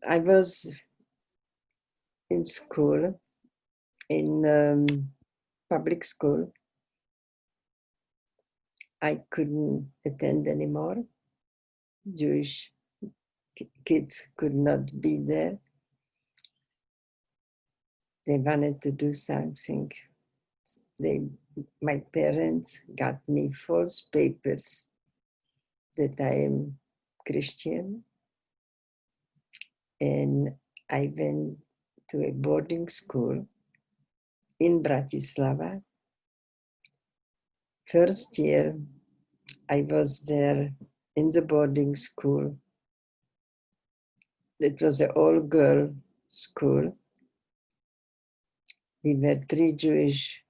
I was in school, in public school. I couldn't attend anymore. Jewish kids could not be there. They wanted to do something. My parents got me false papers that I am Christian, and I went to a boarding school in Bratislava. First year, I was there in the boarding school. It was an all-girl school. We were 3 Jewish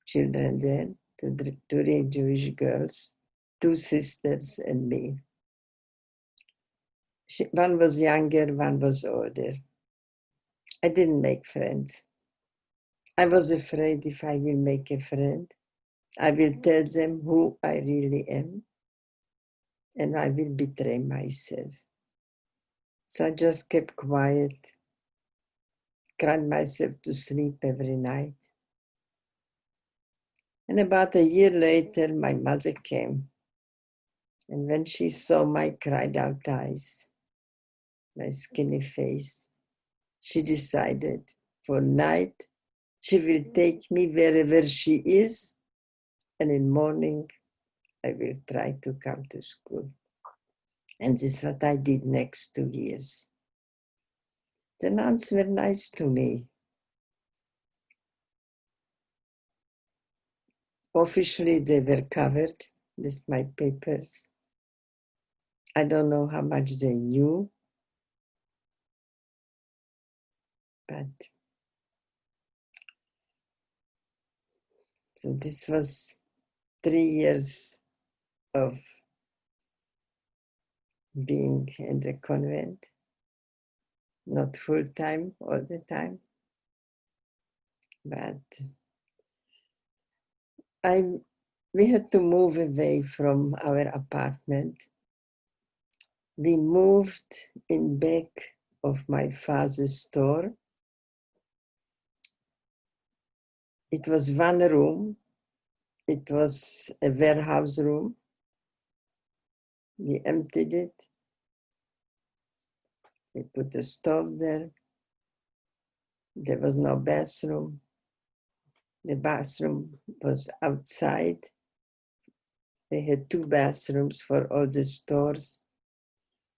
children there, three Jewish girls, 2 sisters and me. One was younger, one was older. I didn't make friends. I was afraid if I will make a friend, I will tell them who I really am, and I will betray myself. So I just kept quiet, cried myself to sleep every night. And about a year later, my mother came. And when she saw my cried out eyes, my skinny face, she decided for night she will take me wherever she is, and in morning I will try to come to school. And this is what I did next 2 years. The nuns were nice to me. Officially, they were covered with my papers. I don't know how much they knew, but so this was 3 years of being in the convent, not full time all the time, but we had to move away from our apartment. We moved in back of my father's store. It was one room. It was a warehouse room. We emptied it. We put a stove there. There was no bathroom. The bathroom was outside. They had 2 bathrooms for all the stores.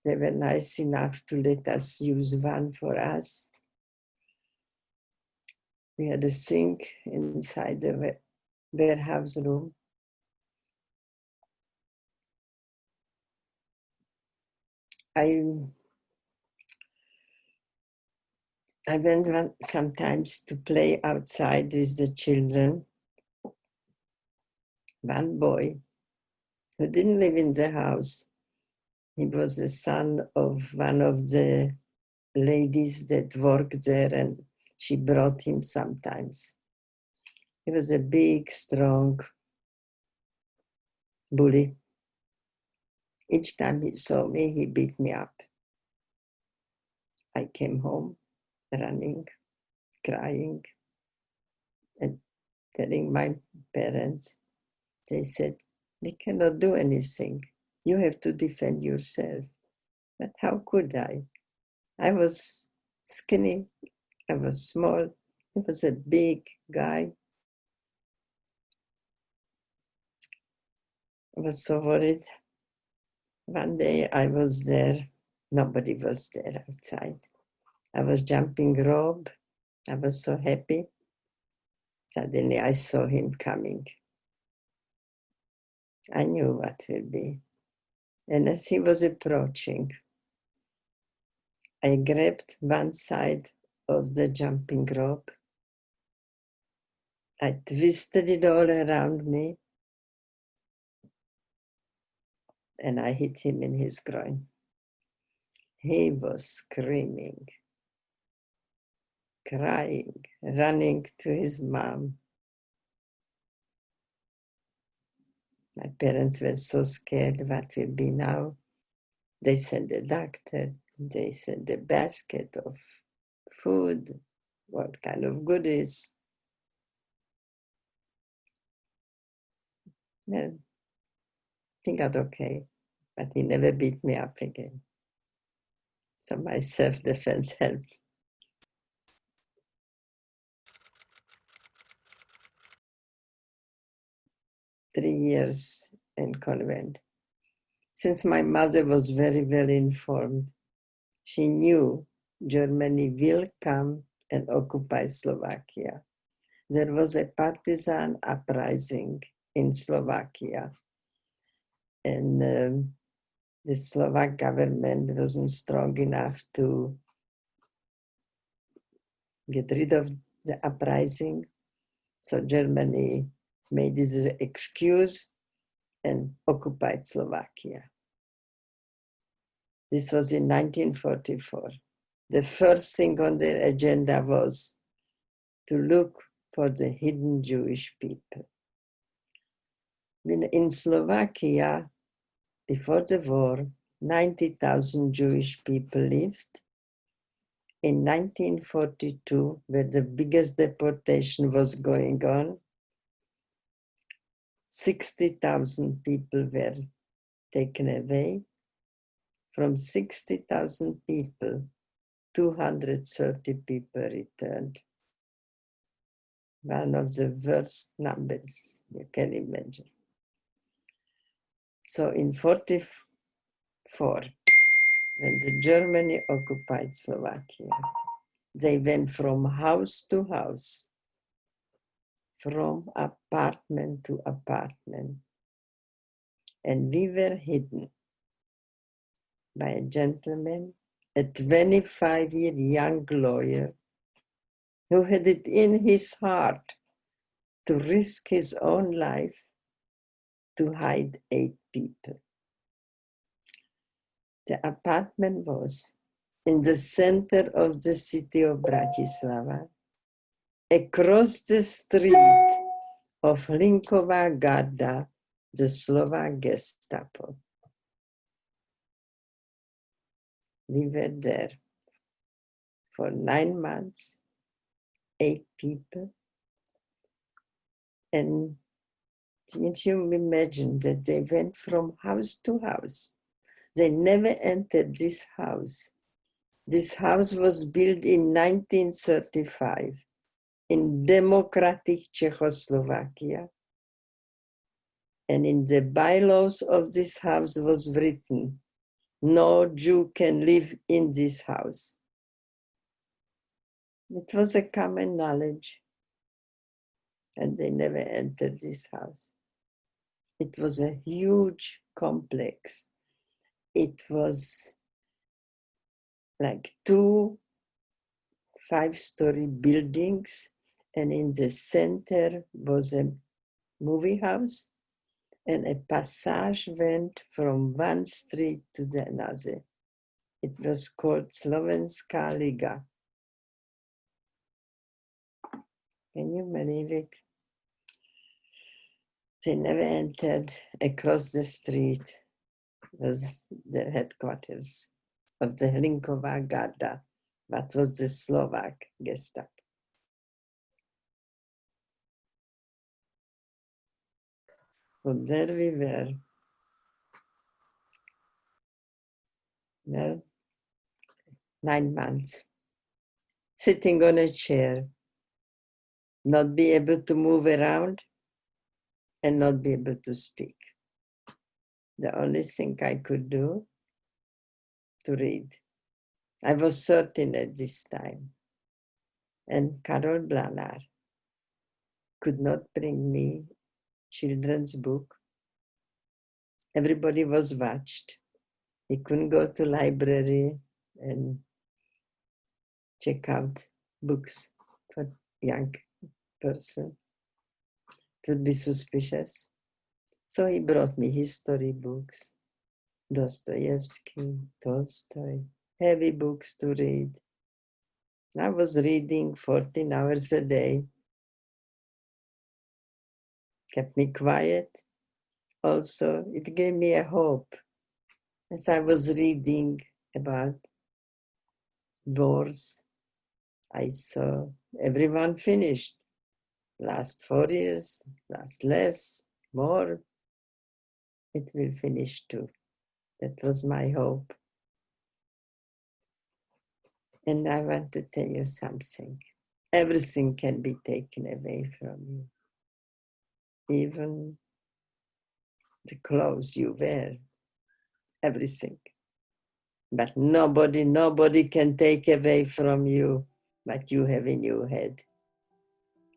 They were nice enough to let us use one for us. We had a sink inside the warehouse room. I went sometimes to play outside with the children. One boy who didn't live in the house, he was the son of one of the ladies that worked there, and she brought him sometimes. He was a big, strong bully. Each time he saw me, he beat me up. I came home running, crying, and telling my parents. They said, "We cannot do anything. You have to defend yourself." But how could I? I was skinny, I was small, he was a big guy. I was so worried. One day I was there, nobody was there outside. I was jumping rope, I was so happy. Suddenly I saw him coming. I knew what will be. And as he was approaching, I grabbed one side of the jumping rope. I twisted it all around me, and I hit him in his groin. He was screaming, crying, running to his mom. My parents were so scared what will be now. They sent a doctor. They sent a basket of food, what kind of goodies. Well, he got okay, but he never beat me up again. So my self-defense helped. Three years in convent. Since my mother was very well informed, she knew Germany will come and occupy Slovakia. There was a partisan uprising in Slovakia, and the Slovak government wasn't strong enough to get rid of the uprising. So Germany made this as an excuse and occupied Slovakia. This was in 1944. The first thing on their agenda was to look for the hidden Jewish people. In Slovakia, before the war, 90,000 Jewish people lived. In 1942, where the biggest deportation was going on, 60,000 people were taken away. From 60,000 people, 230 people returned. One of the worst numbers you can imagine. So in 1944, when the Germany occupied Slovakia, they went from house to house, from apartment to apartment, and we were hidden by a gentleman, a 25-year young lawyer, who had it in his heart to risk his own life to hide 8 people. The apartment was in the center of the city of Bratislava, across the street of Hlinková Garda, the Slovak Gestapo. We were there for 9 months, 8 people. And you imagine that they went from house to house. They never entered this house. This house was built in 1935 in democratic Czechoslovakia. And in the bylaws of this house was written, no Jew can live in this house. It was a common knowledge, and they never entered this house. It was a huge complex. It was like 2 5-story buildings, and in the center was a movie house, and a passage went from one street to the another. It was called Slovenská Liga. Can you believe it? They never entered. Across the street was the headquarters of the Hlinková Garda, that was the Slovak Gestapo. So there we were. Well, 9 months, sitting on a chair, not be able to move around and not be able to speak. The only thing I could do to read. I was 13 at this time, and Karol Blanar could not bring me children's book. Everybody was watched. He couldn't go to library and check out books for young person. It would be suspicious. So he brought me history books, Dostoevsky, Tolstoy, heavy books to read. I was reading 14 hours a day. Kept me quiet. Also, it gave me a hope as I was reading about wars. I saw everyone finished. Last 4 years, last less, more. It will finish too. That was my hope. And I want to tell you something. Everything can be taken away from you. Even the clothes you wear, everything. But nobody can take away from you what you have in your head.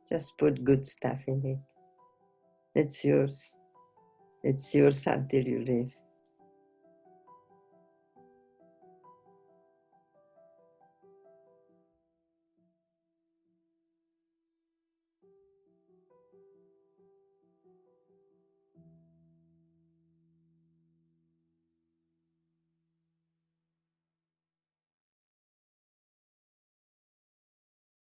Just put good stuff in it. It's yours. It's yours until you leave.